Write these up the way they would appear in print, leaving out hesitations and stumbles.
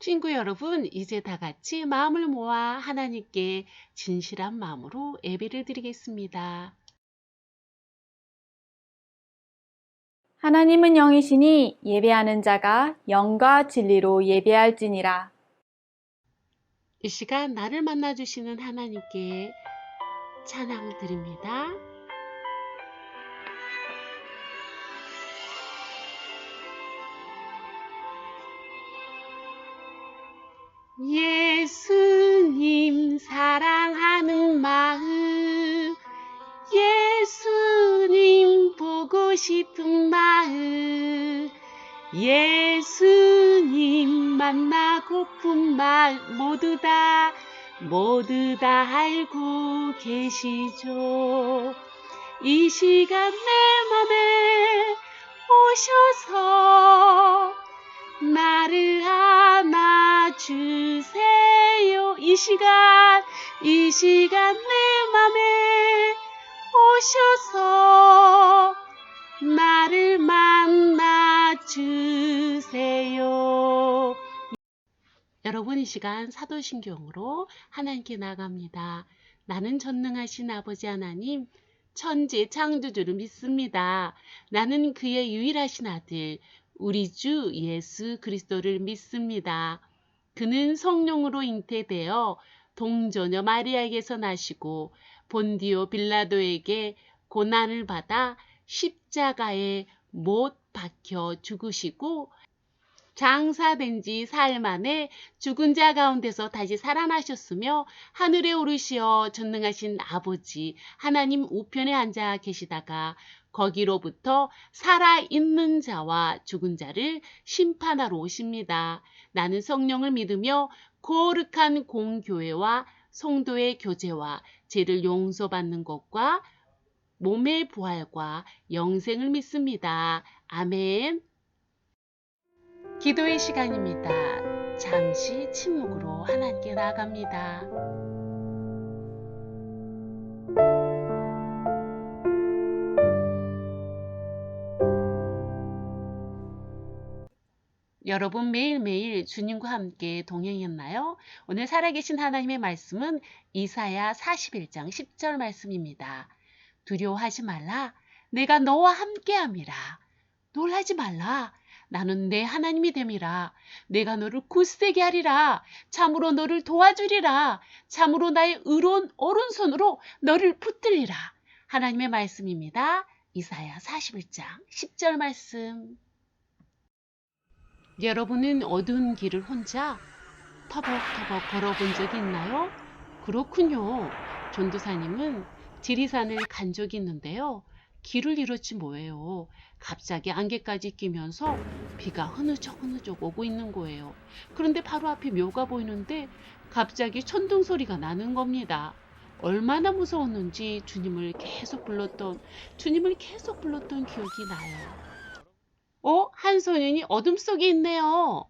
친구 여러분, 이제 다 같이 마음을 모아 하나님께 진실한 마음으로 예배를 드리겠습니다. 하나님은 영이시니 예배하는 자가 영과 진리로 예배할지니라. 이 시간 나를 만나주시는 하나님께 찬양 드립니다. 예수님 사랑하는 마음, 예수님 보고 싶은 마음, 예수님 만나고픈 마음 모두 다 알고 계시죠. 이 시간 내 맘에 오셔서 나를 안아주세요. 이 시간 내 맘에 오셔서 나를 만나주세요. 여러분, 이 시간 사도신경으로 하나님께 나갑니다. 나는 전능하신 아버지 하나님, 천지 창조주를 믿습니다. 나는 그의 유일하신 아들, 우리 주 예수 그리스도를 믿습니다. 그는 성령으로 잉태되어 동조녀 마리아에게서 나시고 본디오 빌라도에게 고난을 받아 십자가에 못 박혀 죽으시고 장사된 지 사흘 만에 죽은 자 가운데서 다시 살아나셨으며 하늘에 오르시어 전능하신 아버지 하나님 우편에 앉아 계시다가 거기로부터 살아있는 자와 죽은 자를 심판하러 오십니다. 나는 성령을 믿으며 거룩한 공교회와 성도의 교제와 죄를 용서받는 것과 몸의 부활과 영생을 믿습니다. 아멘. 기도의 시간입니다. 잠시 침묵으로 하나님께 나아갑니다. 여러분 매일매일 주님과 함께 동행했나요? 오늘 살아계신 하나님의 말씀은 이사야 41장 10절 말씀입니다. 두려워하지 말라. 내가 너와 함께함이라. 놀라지 말라. 나는 내 하나님이 됨이라. 내가 너를 굳세게 하리라. 참으로 너를 도와주리라. 참으로 나의 의로운 오른손으로 너를 붙들리라. 하나님의 말씀입니다. 이사야 41장 10절 말씀. 여러분은 어두운 길을 혼자 터벅터벅 걸어본 적이 있나요? 그렇군요. 전도사님은 지리산을 간 적이 있는데요. 길을 잃었지 뭐예요. 갑자기 안개까지 끼면서 비가 흐느적 오고 있는 거예요. 그런데 바로 앞에 묘가 보이는데 갑자기 천둥 소리가 나는 겁니다. 얼마나 무서웠는지 주님을 계속 불렀던 기억이 나요. 한 소년이 어둠 속에 있네요.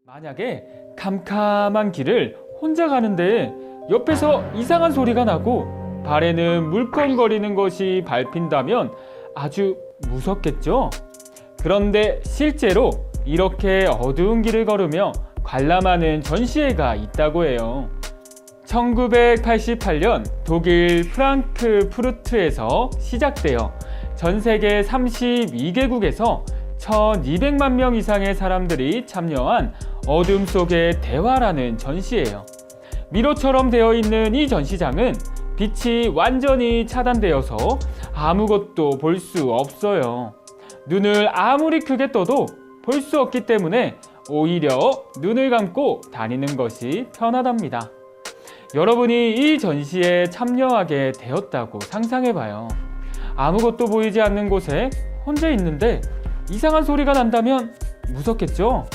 만약에 캄캄한 길을 혼자 가는데 옆에서 이상한 소리가 나고 발에는 물컹거리는 것이 밟힌다면 아주 무섭겠죠? 그런데 실제로 이렇게 어두운 길을 걸으며 관람하는 전시회가 있다고 해요. 1988년 독일 프랑크푸르트에서 시작되어 전 세계 32개국에서 1200만 명 이상의 사람들이 참여한 어둠 속의 대화라는 전시예요. 미로처럼 되어 있는 이 전시장은 빛이 완전히 차단되어서 아무것도 볼 수 없어요. 눈을 아무리 크게 떠도 볼 수 없기 때문에 오히려 눈을 감고 다니는 것이 편하답니다. 여러분이 이 전시에 참여하게 되었다고 상상해봐요. 아무것도 보이지 않는 곳에 혼자 있는데 이상한 소리가 난다면 무섭겠죠?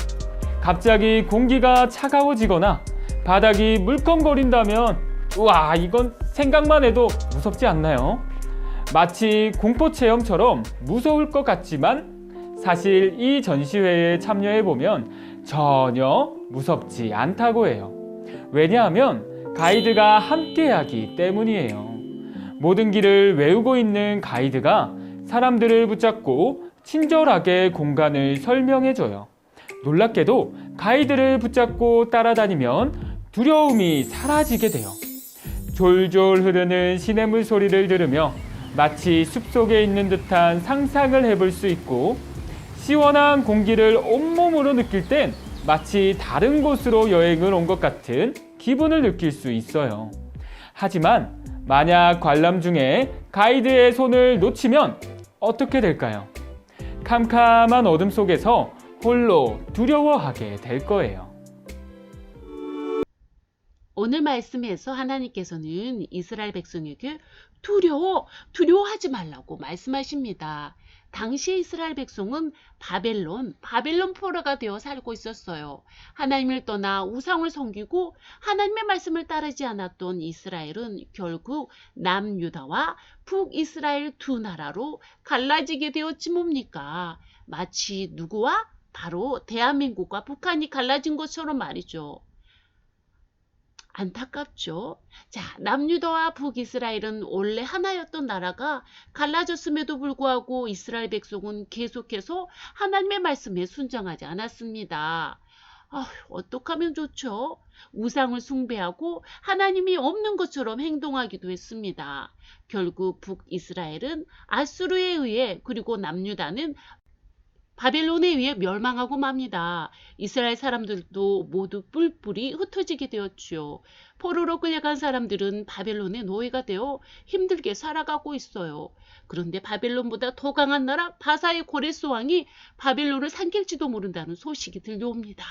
갑자기 공기가 차가워지거나 바닥이 물컹거린다면 우와, 이건 생각만 해도 무섭지 않나요? 마치 공포체험처럼 무서울 것 같지만 사실 이 전시회에 참여해보면 전혀 무섭지 않다고 해요. 왜냐하면 가이드가 함께하기 때문이에요. 모든 길을 외우고 있는 가이드가 사람들을 붙잡고 친절하게 공간을 설명해줘요. 놀랍게도 가이드를 붙잡고 따라다니면 두려움이 사라지게 돼요. 졸졸 흐르는 시냇물 소리를 들으며 마치 숲속에 있는 듯한 상상을 해볼 수 있고, 시원한 공기를 온몸으로 느낄 땐 마치 다른 곳으로 여행을 온 것 같은 기분을 느낄 수 있어요. 하지만 만약 관람 중에 가이드의 손을 놓치면 어떻게 될까요? 캄캄한 어둠 속에서 홀로 두려워하게 될 거예요. 오늘 말씀에서 하나님께서는 이스라엘 백성에게 두려워하지 말라고 말씀하십니다. 당시 이스라엘 백성은 바벨론 포로가 되어 살고 있었어요. 하나님을 떠나 우상을 섬기고 하나님의 말씀을 따르지 않았던 이스라엘은 결국 남유다와 북이스라엘 두 나라로 갈라지게 되었지 뭡니까? 마치 누구와? 바로 대한민국과 북한이 갈라진 것처럼 말이죠. 안타깝죠. 자, 남유다와 북이스라엘은 원래 하나였던 나라가 갈라졌음에도 불구하고 이스라엘 백성은 계속해서 하나님의 말씀에 순종하지 않았습니다. 어떻게 하면 좋죠? 우상을 숭배하고 하나님이 없는 것처럼 행동하기도 했습니다. 결국 북이스라엘은 아수르에 의해, 그리고 남유다는 바벨론에 의해 멸망하고 맙니다. 이스라엘 사람들도 모두 뿔뿔이 흩어지게 되었지요. 포로로 끌려간 사람들은 바벨론의 노예가 되어 힘들게 살아가고 있어요. 그런데 바벨론보다 더 강한 나라 바사의 고레스 왕이 바벨론을 삼킬지도 모른다는 소식이 들려옵니다.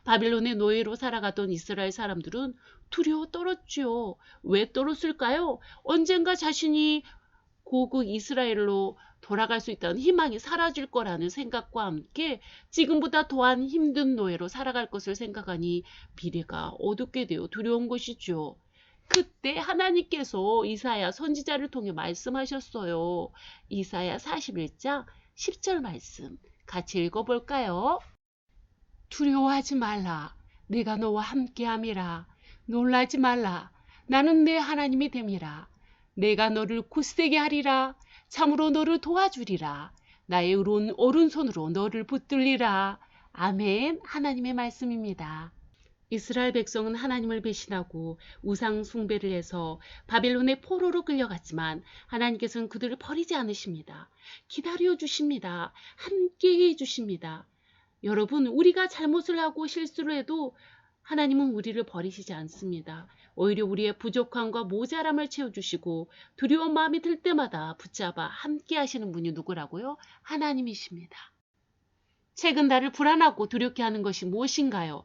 바벨론의 노예로 살아가던 이스라엘 사람들은 두려워 떨었지요. 왜 떨었을까요? 언젠가 자신이 고국 이스라엘로 돌아갈 수 있다는 희망이 사라질 거라는 생각과 함께 지금보다 더한 힘든 노예로 살아갈 것을 생각하니 미래가 어둡게 되어 두려운 것이죠. 그때 하나님께서 이사야 선지자를 통해 말씀하셨어요. 이사야 41장 10절 말씀 같이 읽어볼까요? 두려워하지 말라. 내가 너와 함께함이라. 놀라지 말라. 나는 내 하나님이 됨이라. 내가 너를 굳세게 하리라. 참으로 너를 도와주리라. 나의 의로운 오른손으로 너를 붙들리라. 아멘. 하나님의 말씀입니다. 이스라엘 백성은 하나님을 배신하고 우상 숭배를 해서 바벨론의 포로로 끌려갔지만 하나님께서는 그들을 버리지 않으십니다. 기다려 주십니다. 함께해 주십니다. 여러분, 우리가 잘못을 하고 실수를 해도 하나님은 우리를 버리시지 않습니다. 오히려 우리의 부족함과 모자람을 채워주시고 두려운 마음이 들 때마다 붙잡아 함께 하시는 분이 누구라고요? 하나님이십니다. 최근 나를 불안하고 두렵게 하는 것이 무엇인가요?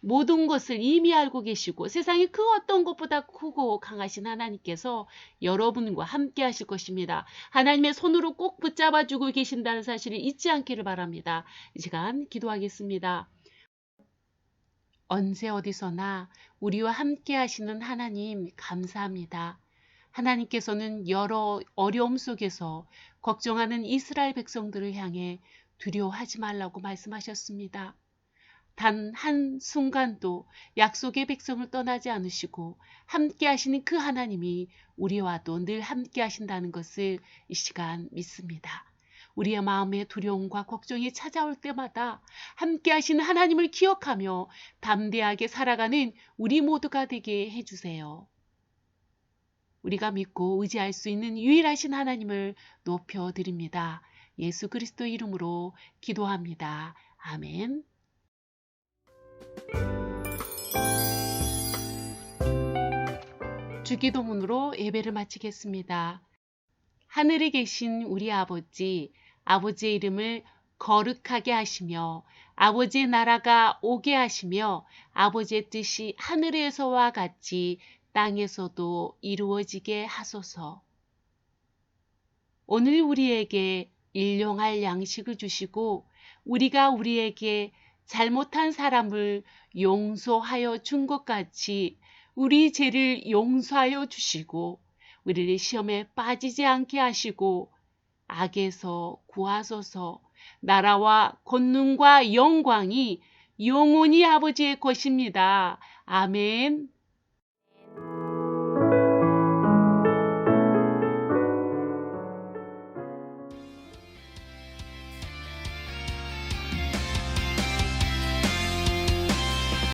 모든 것을 이미 알고 계시고 세상이 그 어떤 것보다 크고 강하신 하나님께서 여러분과 함께 하실 것입니다. 하나님의 손으로 꼭 붙잡아주고 계신다는 사실을 잊지 않기를 바랍니다. 이 시간 기도하겠습니다. 언제 어디서나 우리와 함께 하시는 하나님 감사합니다. 하나님께서는 여러 어려움 속에서 걱정하는 이스라엘 백성들을 향해 두려워하지 말라고 말씀하셨습니다. 단 한순간도 약속의 백성을 떠나지 않으시고 함께 하시는 그 하나님이 우리와도 늘 함께 하신다는 것을 이 시간 믿습니다. 우리의 마음에 두려움과 걱정이 찾아올 때마다 함께 하시는 하나님을 기억하며 담대하게 살아가는 우리 모두가 되게 해주세요. 우리가 믿고 의지할 수 있는 유일하신 하나님을 높여드립니다. 예수 그리스도 이름으로 기도합니다. 아멘. 주기도문으로 예배를 마치겠습니다. 하늘에 계신 우리 아버지, 아버지의 이름을 거룩하게 하시며 아버지의 나라가 오게 하시며 아버지의 뜻이 하늘에서와 같이 땅에서도 이루어지게 하소서. 오늘 우리에게 일용할 양식을 주시고 우리가 우리에게 잘못한 사람을 용서하여 준 것 같이 우리 죄를 용서하여 주시고 우리를 시험에 빠지지 않게 하시고 악에서 구하소서. 나라와 권능과 영광이 영원히 아버지의 것입니다. 아멘.